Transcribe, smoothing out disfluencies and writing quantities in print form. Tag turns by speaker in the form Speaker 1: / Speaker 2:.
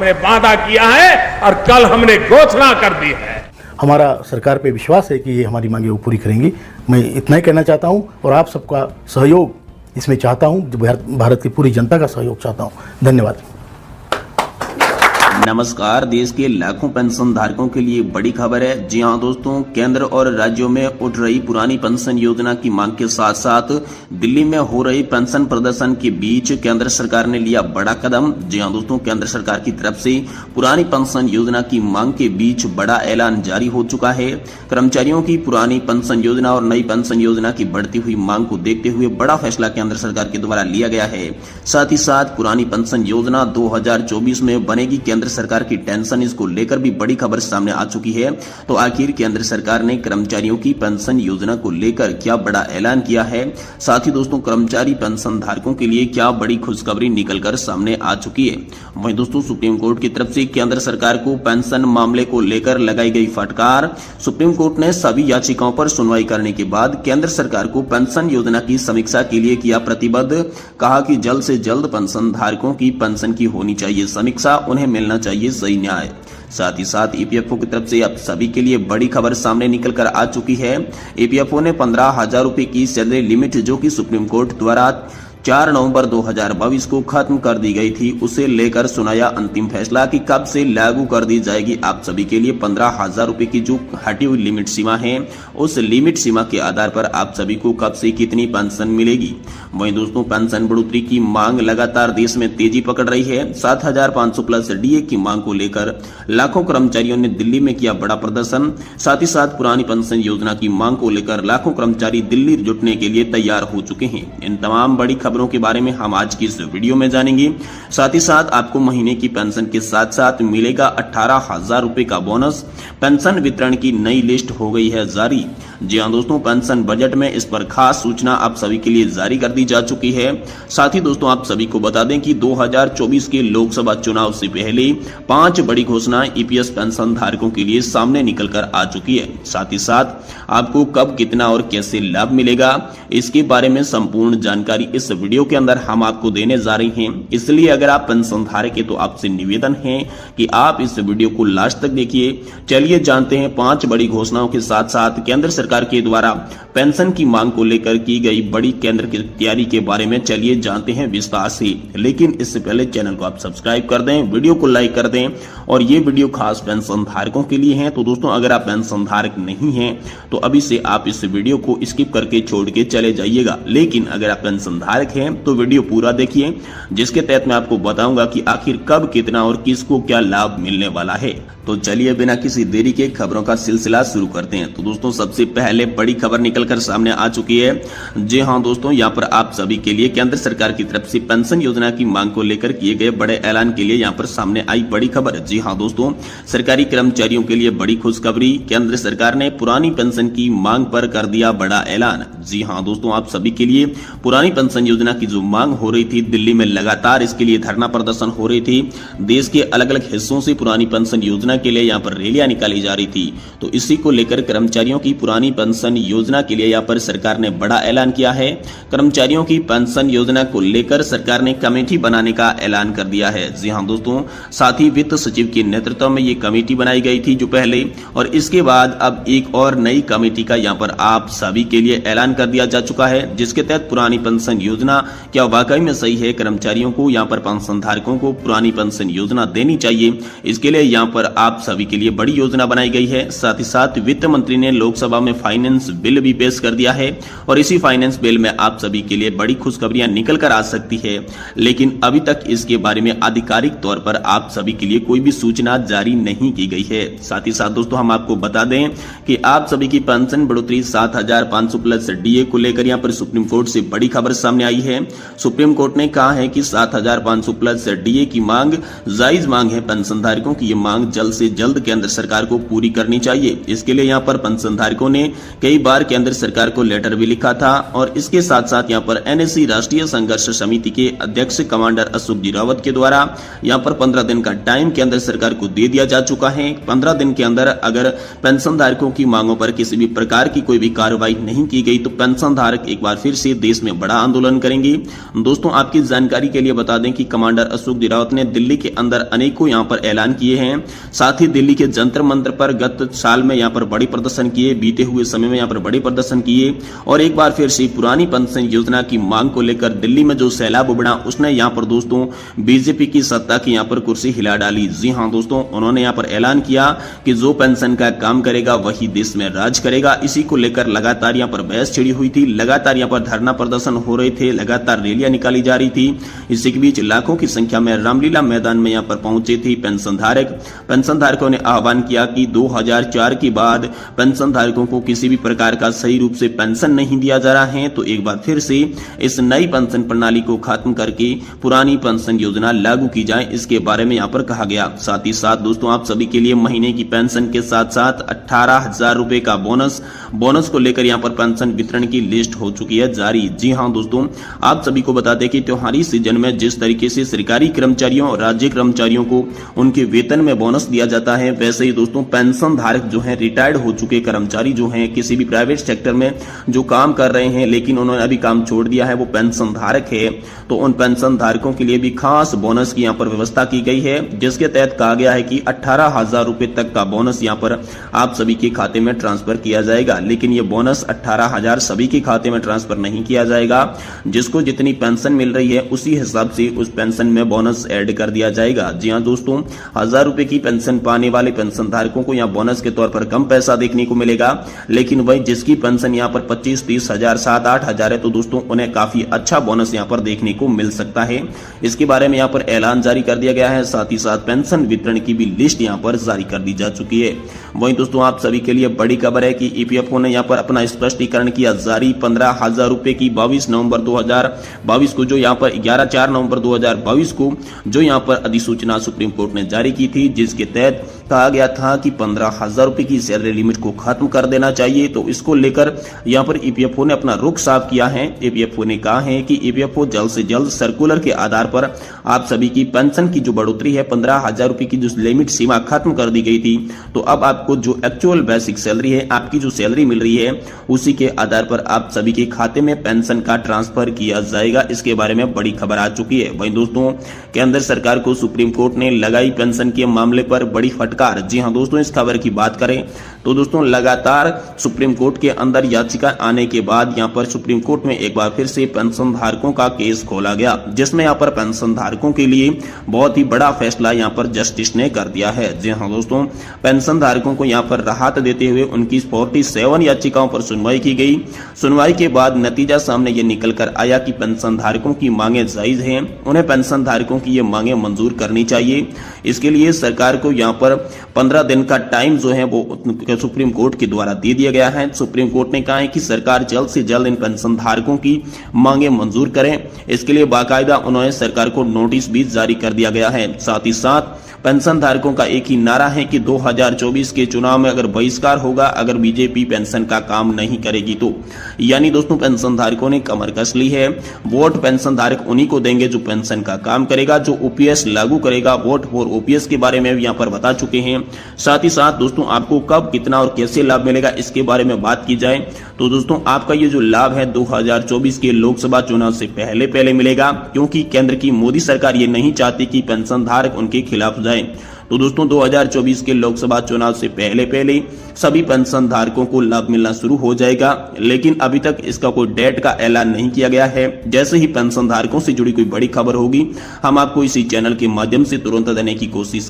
Speaker 1: हमने वादा किया है और कल हमने घोषणा कर दी है।
Speaker 2: हमारा सरकार पे विश्वास है कि ये हमारी मांगे वो पूरी करेंगी। मैं इतना ही कहना चाहता हूँ और आप सबका सहयोग इसमें चाहता हूँ, जो भारत की पूरी जनता का सहयोग चाहता हूँ। धन्यवाद।
Speaker 3: नमस्कार। देश के लाखों पेंशन धारकों के लिए बड़ी खबर है। जी हां दोस्तों, केंद्र और राज्यों में उठ रही पुरानी पेंशन योजना की मांग के साथ साथ दिल्ली में हो रही पेंशन प्रदर्शन के बीच केंद्र सरकार ने लिया बड़ा कदम। जी हां दोस्तों, केंद्र सरकार की तरफ से पुरानी पेंशन योजना की मांग के बीच बड़ा ऐलान जारी हो चुका है। कर्मचारियों की पुरानी पेंशन योजना और नई पेंशन योजना की बढ़ती हुई मांग को देखते हुए बड़ा फैसला केंद्र सरकार के द्वारा लिया गया है। साथ ही साथ पुरानी पेंशन योजना 2024 में बनेगी। केंद्र सरकार की टेंशन, इसको लेकर भी बड़ी खबर सामने आ चुकी है। तो आखिर केंद्र सरकार ने कर्मचारियों की पेंशन योजना को लेकर क्या बड़ा ऐलान किया है, साथ ही दोस्तों कर्मचारी पेंशन धारकों के लिए क्या बड़ी खुशखबरी निकलकर सामने आ चुकी है। वहीं दोस्तों सुप्रीम कोर्ट की तरफ से केंद्र सरकार को पेंशन मामले को लेकर लगाई गई फटकार। सुप्रीम कोर्ट ने सभी याचिकाओं पर सुनवाई करने के बाद केंद्र सरकार को पेंशन योजना की समीक्षा के लिए किया प्रतिबद्ध। कहा कि जल्द से जल्द पेंशन धारकों की पेंशन की होनी चाहिए समीक्षा, उन्हें मिलना चाहिए सही न्याय। साथ ही साथ ईपीएफओ की तरफ से अब सभी के लिए बड़ी खबर सामने निकलकर आ चुकी है। ईपीएफओ ने 15,000 रुपए की सैलरी लिमिट, जो कि सुप्रीम कोर्ट द्वारा 4 नवंबर 2022 को खत्म कर दी गई थी, उसे लेकर सुनाया अंतिम फैसला कि कब से लागू कर दी जाएगी आप सभी के लिए 15,000 रुपए की जो हटी हुई लिमिट सीमा है, उस लिमिट सीमा के आधार पर आप सभी को कब से कितनी पेंशन मिलेगी। वहीं दोस्तों पेंशन बढ़ोतरी की मांग लगातार देश में तेजी पकड़ रही है। 7,500 प्लस डीए की मांग को लेकर लाखों कर्मचारियों ने दिल्ली में किया बड़ा प्रदर्शन। साथ ही साथ पुरानी पेंशन योजना की मांग को लेकर लाखों कर्मचारी दिल्ली जुटने के लिए तैयार हो चुके हैं। इन तमाम बड़ी खबरों के बारे में हम आज की इस वीडियो में जानेंगे। साथ ही साथ आपको महीने की पेंशन के साथ साथ मिलेगा 18,000 रुपए का बोनस। पेंशन वितरण की नई लिस्ट हो गई है जारी। जी हां दोस्तों, पेंशन बजट में इस पर खास सूचना आप सभी के लिए जारी कर दी जा चुकी है। साथ ही दोस्तों आप सभी को बता दें कि 2024 के लोकसभा चुनाव से पहले 5 बड़ी घोषणाएं ईपीएस पेंशन धारकों के लिए सामने निकलकर आ चुकी है। साथ ही साथ आपको कब, कितना और कैसे लाभ मिलेगा, इसके बारे में संपूर्ण जानकारी इस वीडियो के अंदर हम आपको देने जा रहे हैं। इसलिए अगर आप पेंशन धारक हैं तो आपसे निवेदन है कि आप इस वीडियो को लास्ट तक देखिए। चलिए जानते हैं 5 बड़ी घोषणाओं के साथ साथ केंद्र सरकार के द्वारा पेंशन की मांग को लेकर की गई बड़ी केंद्र की तैयारी के बारे में। चलिए जानते हैं विस्तार से, लेकिन इससे पहले चैनल को आप सब्सक्राइब कर दें, वीडियो को लाइक कर दें। और ये वीडियो खास पेंशन धारकों के लिए है। तो दोस्तों अगर आप पेंशन धारक नहीं हैं तो अभी से आप इस वीडियो को स्किप करके छोड़ के चले जाइएगा। लेकिन अगर आप पेंशन धारक हैं तो वीडियो पूरा देखिए, जिसके तहत मैं आपको बताऊंगा कि आखिर कब, कितना और किसको क्या लाभ मिलने वाला है। तो चलिए बिना किसी देरी के खबरों का सिलसिला शुरू करते हैं। तो दोस्तों सबसे पहले बड़ी खबर निकलकर सामने आ चुकी है। जी हां दोस्तों, यहां पर आप सभी के लिए केंद्र सरकार की तरफ से पेंशन योजना की मांग को लेकर किए गए बड़े ऐलान के लिए यहां पर सामने आई बड़ी खबर। जी हां दोस्तों, सरकारी कर्मचारियों के लिए बड़ी खुशखबरी। केंद्र सरकार ने पुरानी पेंशन की मांग पर कर दिया बड़ा ऐलान। जी हां दोस्तों, आप सभी के लिए पुरानी पेंशन योजना की जो मांग हो रही थी, दिल्ली में लगातार इसके लिए धरना प्रदर्शन हो रही थी। देश के अलग अलग हिस्सों से पुरानी पेंशन योजना के लिए यहां पर रैलियां निकाली जा रही थी। तो इसी को लेकर कर्मचारियों की पुरानी पेंशन योजना के लिए यहां पर सरकार ने बड़ा ऐलान किया है। कर्मचारियों की पेंशन योजना को लेकर सरकार ने कमेटी बनाने का ऐलान कर दिया है। जी हां दोस्तों, साथ ही वित्त सचिव के नेतृत्व में ये कमेटी बनाई गई थी जो पहले, और इसके बाद अब एक और नई कमेटी का यहां पर आप सभी के लिए ऐलान कर दिया जा चुका है, जिसके तहत पुरानी पेंशन योजना क्या वाकई में सही है, कर्मचारियों को यहां पर पेंशन धारकों को पुरानी पेंशन योजना देनी चाहिए। इसके लिए यहां पर आप सभी के लिए बड़ी योजना बनाई गई है। साथ ही साथ वित्त मंत्री ने लोकसभा में फाइनेंस बिल भी पेश कर दिया है, और इसी फाइनेंस बिल में आप सभी के लिए बड़ी खुशखबरियां निकल कर आ सकती है। लेकिन अभी तक इसके बारे में आधिकारिक तौर पर आप सभी के लिए कोई भी सूचना जारी नहीं की गई है। साथ ही साथ दोस्तों हम आपको बता दें कि आप सभी की पेंशन बढ़ोतरी 7,500 प्लस डीए को लेकर यहां पर सुप्रीम कोर्ट से बड़ी खबर सामने आई है। सुप्रीम कोर्ट ने कहा है कि 7,500 प्लस डीए की मांग जायज मांग है। पेंशन धारकों की ये मांग जल्द से जल्द केंद्र सरकार को पूरी करनी चाहिए। इसके लिए यहाँ पर पेंशन धारकों ने कई बार केंद्र सरकार को लेटर भी लिखा था और इसके साथ साथ यहाँ पर एनएससी राष्ट्रीय संघर्ष समिति के अध्यक्ष कमांडर अशोक जी रावत के द्वारा यहाँ पर 15 दिन का टाइम केंद्र सरकार को दे दिया जा चुका है। 15 दिन के अंदर अगर पेंशन धारकों की मांगों पर किसी भी प्रकार की कोई भी कार्रवाई नहीं की गई तो पेंशन धारक एक बार फिर से देश में बड़ा आंदोलन करेंगे। दोस्तों, आपकी जानकारी के लिए बता दें कि कमांडर अशोक जी रावत ने दिल्ली के अंदर अनेकों यहाँ पर ऐलान किए हैं। साथ ही दिल्ली के जंतर मंतर पर गत साल में यहाँ पर बड़े प्रदर्शन किए, बीते हुए समय में यहाँ पर बड़े प्रदर्शन किए और एक बार फिर से पुरानी पेंशन योजना की मांग को लेकर दिल्ली में जो सैलाब उमड़ा उसने यहाँ पर दोस्तों बीजेपी की सत्ता की यहाँ पर कुर्सी हिला डाली। जी हाँ दोस्तों, उन्होंने यहाँ पर ऐलान किया कि जो पेंशन का काम करेगा वही देश में राज करेगा। इसी को लेकर लगातार यहाँ पर बहस छिड़ी हुई थी, लगातार यहाँ पर धरना प्रदर्शन हो रहे थे, लगातार रैलियां निकाली जा रही थी। इसी के बीच लाखों की संख्या में रामलीला मैदान में यहाँ पर पहुंचे थे पेंशन धारक। पेंशन धारकों ने आह्वान किया कि 2004 के बाद पेंशन धारकों को किसी भी प्रकार का सही रूप से पेंशन नहीं दिया जा रहा है, तो एक बार फिर से इस नई पेंशन प्रणाली को खत्म करके पुरानी पेंशन योजना लागू की जाए, इसके बारे में यहाँ पर कहा गया। साथ ही साथ दोस्तों, आप सभी के लिए महीने की पेंशन के साथ साथ 18,000 रुपए का बोनस को लेकर यहाँ पर पेंशन वितरण की लिस्ट हो चुकी है जारी। जी हाँ दोस्तों, आप सभी को बता दें कि त्योहारी सीजन में जिस तरीके से सरकारी कर्मचारियों और राज्य कर्मचारियों को उनके वेतन में बोनस दिया जाता है, वैसे ही दोस्तों पेंशन धारक जो है, रिटायर्ड हो चुके कर्मचारी जो हैं, किसी भी प्राइवेट सेक्टर में जो काम कर रहे हैं लेकिन उन्होंने अभी काम छोड़ दिया है, वो पेंशन धारक है, तो उन पेंशन धारकों के लिए भी खास बोनस की यहाँ पर व्यवस्था की गई है, जिसके तहत कहा गया है कि 18,000 रुपए तक का बोनस यहाँ पर आप सभी के खाते में ट्रांसफर किया जाएगा। लेकिन ये बोनस 18,000 सभी के खाते में ट्रांसफर नहीं किया जाएगा। जिसको जितनी पेंशन मिल रही है उसी हिसाब से उस पेंशन में बोनस ऐड कर दिया जाएगा। जी हाँ दोस्तों, 1,000 रुपए की पेंशन पाने वाले पेंशन धारकों को यहाँ बोनस के तौर पर कम पैसा देखने को मिलेगा, लेकिन वही जिसकी पेंशन यहाँ पर 25-30 हजार 7-8 हजार है, तो दोस्तों उन्हें काफी अच्छा बोनस यहाँ पर देखने को मिल सकता है। इसके बारे में यहाँ पर ऐलान जारी कर दिया गया है। साथ ही साथ पेंशन वितरण की भी लिस्ट यहाँ पर जारी कर दी जा चुकी है। वहीं दोस्तों, आप सभी के लिए बड़ी खबर है कि ईपीएफओ ने यहाँ पर अपना स्पष्टीकरण किया जारी। 15,000 रुपए की 22 नवंबर 2022 को जो यहाँ पर 4 नवंबर 2022 को जो यहाँ पर अधिसूचना सुप्रीम कोर्ट ने जारी की थी, जिसके तहत कहा गया था कि 15,000 रुपए की सैलरी लिमिट को खत्म कर देना चाहिए। तो इसको लेकर यहाँ पर ईपीएफओ ने अपना रुख साफ किया है। ईपीएफओ ने कहा है कि ईपीएफओ जल्द से जल्द सर्कुलर के आधार पर आप सभी की पेंशन की जो बढ़ोतरी है, 15,000 रुपए की जो लिमिट सीमा खत्म कर दी गई थी, तो अब आपको जो एक्चुअल बेसिक सैलरी है, आपकी जो सैलरी मिल रही है, उसी के आधार पर आप सभी के खाते में पेंशन का ट्रांसफर किया जाएगा। इसके बारे में बड़ी खबर आ चुकी है। वहीं दोस्तों, केंद्र सरकार को सुप्रीम कोर्ट ने लगाई पेंशन के मामले पर बड़ी फटकार। जी हाँ दोस्तों, इस खबर की बात करें तो दोस्तों लगातार सुप्रीम कोर्ट के अंदर याचिका आने के बाद यहाँ पर सुप्रीम कोर्ट में एक बार फिर से पेंशन धारकों का केस खोला गया, जिसमें यहाँ पर पेंशन धारकों के लिए बहुत ही बड़ा फैसला यहाँ पर जस्टिस ने कर दिया है। जी हाँ दोस्तों, पेंशन धारकों को यहाँ पर राहत देते हुए उनकी 47 याचिकाओं पर सुनवाई की गई। सुनवाई के बाद नतीजा सामने ये निकल कर आया कि पेंशन धारकों की मांगे जायज हैं, उन्हें पेंशन धारकों की ये मांगे मंजूर करनी चाहिए। इसके लिए सरकार को यहाँ पर 15 दिन का टाइम जो है वो सुप्रीम कोर्ट के द्वारा दे दिया गया है। सुप्रीम कोर्ट ने कहा है कि सरकार जल्द से जल्द इन पेंशन धारकों की मांगे मंजूर करें। इसके लिए बाकायदा उन्होंने सरकार को नोटिस भी जारी कर दिया गया है। साथ ही साथ पेंशन धारकों का एक ही नारा है कि 2024 के चुनाव में अगर बहिष्कार होगा, अगर बीजेपी पेंशन का काम नहीं करेगी तो। यानी दोस्तों, पेंशन धारकों ने कमर कस ली है। वोट पेंशन धारक उन्हीं को देंगे जो पेंशन का काम करेगा, जो ओपीएस लागू करेगा। वोट फॉर ओपीएस के बारे में भी यहाँ पर बता चुके हैं। साथ ही साथ दोस्तों, आपको कब, कितना और कैसे लाभ मिलेगा, इसके बारे में बात की जाए तो दोस्तों, आपका ये जो लाभ है 2024 के लोकसभा चुनाव से पहले मिलेगा, क्योंकि केंद्र की मोदी सरकार ये नहीं चाहती कि पेंशन धारक उनके खिलाफ जाए। तो दोस्तों, 2024 के लोकसभा चुनाव से पहले सभी पेंशन धारकों को लाभ मिलना शुरू हो जाएगा, लेकिन अभी तक इसका कोई डेट का ऐलान नहीं किया गया है। जैसे ही पेंशन धारकों से जुड़ी कोई बड़ी खबर होगी, हम आपको इसी चैनल के माध्यम से तुरंत देने की कोशिश